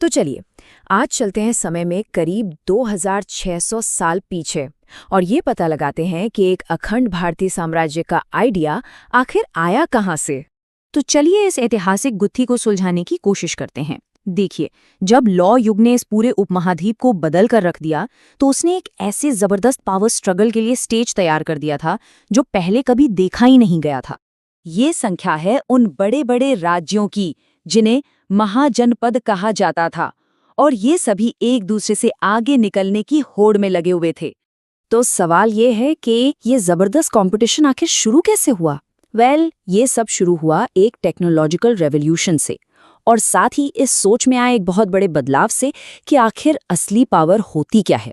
तो चलिए, आज चलते हैं समय में करीब 2600 साल पीछे और ये पता लगाते हैं कि एक अखंड भारतीय साम्राज्य का आइडिया आखिर आया कहाँ से। तो चलिए इस ऐतिहासिक गुत्थी को सुलझाने की कोशिश करते हैं। देखिए, जब लौ युग ने इस पूरे उपमहाद्वीप को बदल कर रख दिया, तो उसने एक ऐसे जबरदस्त पावर स्ट्रगल के लिए स्टेज तैयार कर दिया था जो पहले कभी देखा ही नहीं गया था। ये संख्या है उन बड़े बड़े राज्यों की जिन्हें महाजनपद कहा जाता था, और ये सभी एक दूसरे से आगे निकलने की होड़ में लगे हुए थे। तो सवाल ये है कि ये जबरदस्त कंपटीशन आखिर शुरू कैसे हुआ। ये सब शुरू हुआ एक टेक्नोलॉजिकल रेवोल्यूशन से, और साथ ही इस सोच में आए एक बहुत बड़े बदलाव से कि आखिर असली पावर होती क्या है।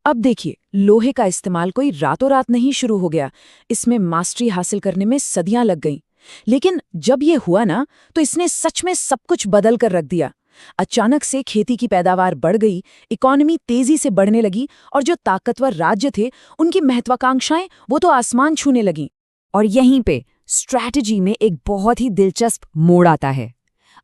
अब देखिए, लोहे का इस्तेमाल कोई रातों रात नहीं शुरू हो गया। इसमें मास्टरी हासिल करने में सदियां लग गईं। लेकिन जब ये हुआ ना, तो इसने सच में सब कुछ बदल कर रख दिया। अचानक से खेती की पैदावार बढ़ गई, इकोनॉमी तेजी से बढ़ने लगी, और जो ताकतवर राज्य थे उनकी महत्वाकांक्षाएं वो तो आसमान छूने लगीं। और यहीं पे स्ट्रैटेजी में एक बहुत ही दिलचस्प मोड़ आता है।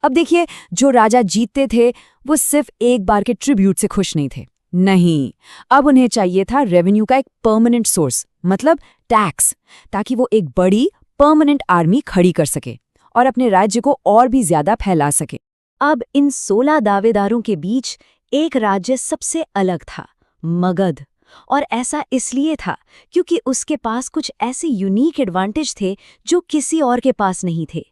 अब देखिए, जो राजा जीतते थे वो सिर्फ एक बार के ट्रिब्यूट से खुश नहीं थे। नहीं, अब उन्हें चाहिए था रेवेन्यू का एक परमानेंट सोर्स, मतलब टैक्स, ताकि वो एक बड़ी परमानेंट आर्मी खड़ी कर सके और अपने राज्य को और भी ज्यादा फैला सके। अब इन 16 दावेदारों के बीच एक राज्य सबसे अलग था, मगध। और ऐसा इसलिए था क्योंकि उसके पास कुछ ऐसे यूनिक एडवांटेज थे जो किसी और के पास नहीं थे।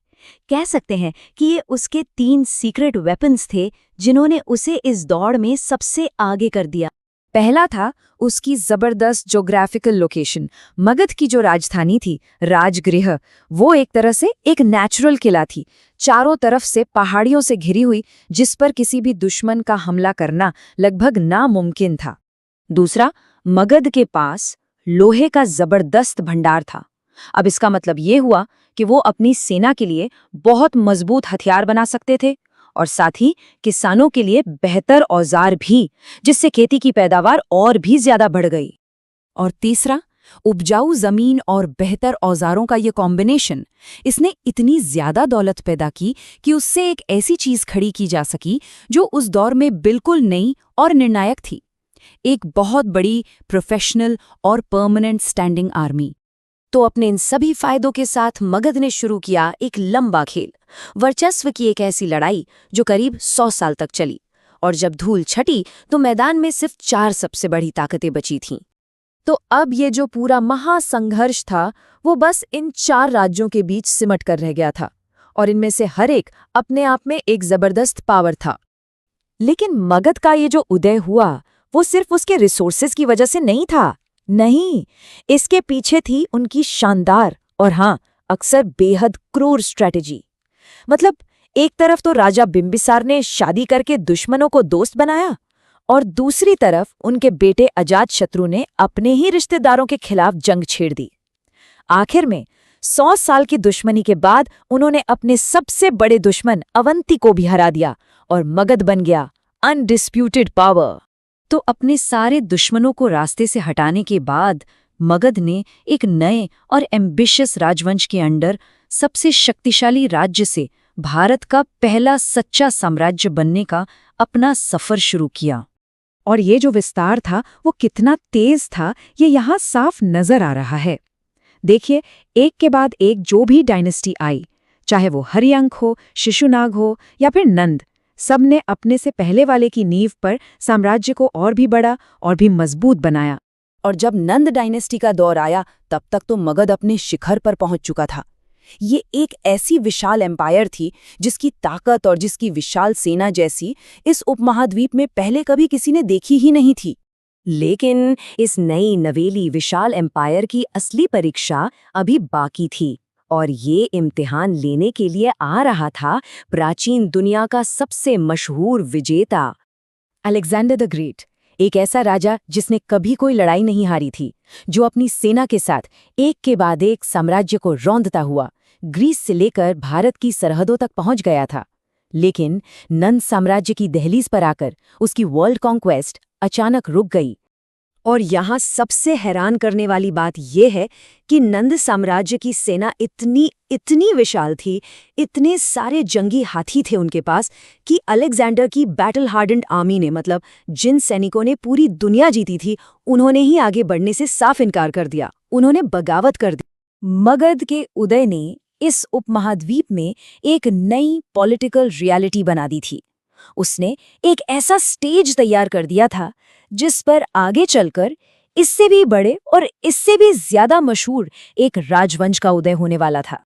कह सकते हैं कि ये उसके 3 सीक्रेट वेपन्स थे जिन्होंने उसे इस दौड़ में सबसे आगे कर दिया। पहला था उसकी जबरदस्त ज्योग्राफिकल लोकेशन। मगध की जो राजधानी थी, राजगृह, वो एक तरह से एक नेचुरल किला थी, चारों तरफ से पहाड़ियों से घिरी हुई, जिस पर किसी भी दुश्मन का हमला करना लगभग नामुमकिन था। दूसरा, मगध के पास लोहे का जबरदस्त भंडार था। अब इसका मतलब ये हुआ कि वो अपनी सेना के लिए बहुत मजबूत हथियार बना सकते थे, और साथ ही किसानों के लिए बेहतर औजार भी, जिससे खेती की पैदावार और भी ज्यादा बढ़ गई। और तीसरा, उपजाऊ जमीन और बेहतर औजारों का ये कॉम्बिनेशन, इसने इतनी ज्यादा दौलत पैदा की कि उससे एक ऐसी चीज खड़ी की जा सकी जो उस दौर में बिल्कुल नई और निर्णायक थी, एक बहुत बड़ी प्रोफेशनल और परमानेंट स्टैंडिंग आर्मी। तो अपने इन सभी फायदों के साथ मगध ने शुरू किया एक लंबा खेल, वर्चस्व की एक ऐसी लड़ाई जो करीब 100 साल तक चली। और जब धूल छटी तो मैदान में सिर्फ 4 सबसे बड़ी ताकतें बची थीं। तो अब ये जो पूरा महासंघर्ष था वो बस इन 4 राज्यों के बीच सिमट कर रह गया था, और इनमें से हर एक अपने आप में एक जबरदस्त पावर था। लेकिन मगध का ये जो उदय हुआ वो सिर्फ उसके रिसोर्सेज की वजह से नहीं था। नहीं, इसके पीछे थी उनकी शानदार और अक्सर बेहद क्रूर स्ट्रैटेजी। मतलब एक तरफ तो राजा बिंबिसार ने शादी करके दुश्मनों को दोस्त बनाया, और दूसरी तरफ उनके बेटे अजातशत्रु ने अपने ही रिश्तेदारों के खिलाफ जंग छेड़ दी। आखिर में 100 साल की दुश्मनी के बाद उन्होंने अपने सबसे बड़े दुश्मन अवंती को भी हरा दिया, और मगध बन गया अनडिस्प्यूटेड पावर। तो अपने सारे दुश्मनों को रास्ते से हटाने के बाद मगध ने एक नए और एम्बिशियस राजवंश के अंडर सबसे शक्तिशाली राज्य से भारत का पहला सच्चा साम्राज्य बनने का अपना सफर शुरू किया। और ये जो विस्तार था वो कितना तेज था, ये यहाँ साफ नजर आ रहा है। देखिए, एक के बाद एक जो भी डायनेस्टी आई, चाहे वो हरियंक हो, शिशुनाग हो या फिर नंद, सबने अपने से पहले वाले की नींव पर साम्राज्य को और भी बड़ा और भी मजबूत बनाया। और जब नंद डायनेस्टी का दौर आया, तब तक तो मगध अपने शिखर पर पहुंच चुका था। ये एक ऐसी विशाल एम्पायर थी जिसकी ताकत और जिसकी विशाल सेना जैसी इस उपमहाद्वीप में पहले कभी किसी ने देखी ही नहीं थी। लेकिन इस नई नवेली विशाल एम्पायर की असली परीक्षा अभी बाकी थी, और ये इम्तिहान लेने के लिए आ रहा था प्राचीन दुनिया का सबसे मशहूर विजेता, अलेक्जेंडर द ग्रेट। एक ऐसा राजा जिसने कभी कोई लड़ाई नहीं हारी थी, जो अपनी सेना के साथ एक के बाद एक साम्राज्य को रौंदता हुआ ग्रीस से लेकर भारत की सरहदों तक पहुंच गया था। लेकिन नंद साम्राज्य की दहलीज पर आकर उसकी वर्ल्ड कॉन्क्वेस्ट अचानक रुक गई। और यहाँ सबसे हैरान करने वाली बात यह है कि नंद साम्राज्य की सेना इतनी विशाल थी, इतने सारे जंगी हाथी थे उनके पास कि अलेक्जेंडर की बैटल हार्डेंड आर्मी ने, मतलब जिन सैनिकों ने पूरी दुनिया जीती थी, उन्होंने ही आगे बढ़ने से साफ इनकार कर दिया। उन्होंने बगावत कर दी। मगध के उदय ने इस उपमहाद्वीप में एक नई पॉलिटिकल रियलिटी बना दी थी। उसने एक ऐसा स्टेज तैयार कर दिया था जिस पर आगे चलकर इससे भी बड़े और इससे भी ज्यादा मशहूर एक राजवंश का उदय होने वाला था।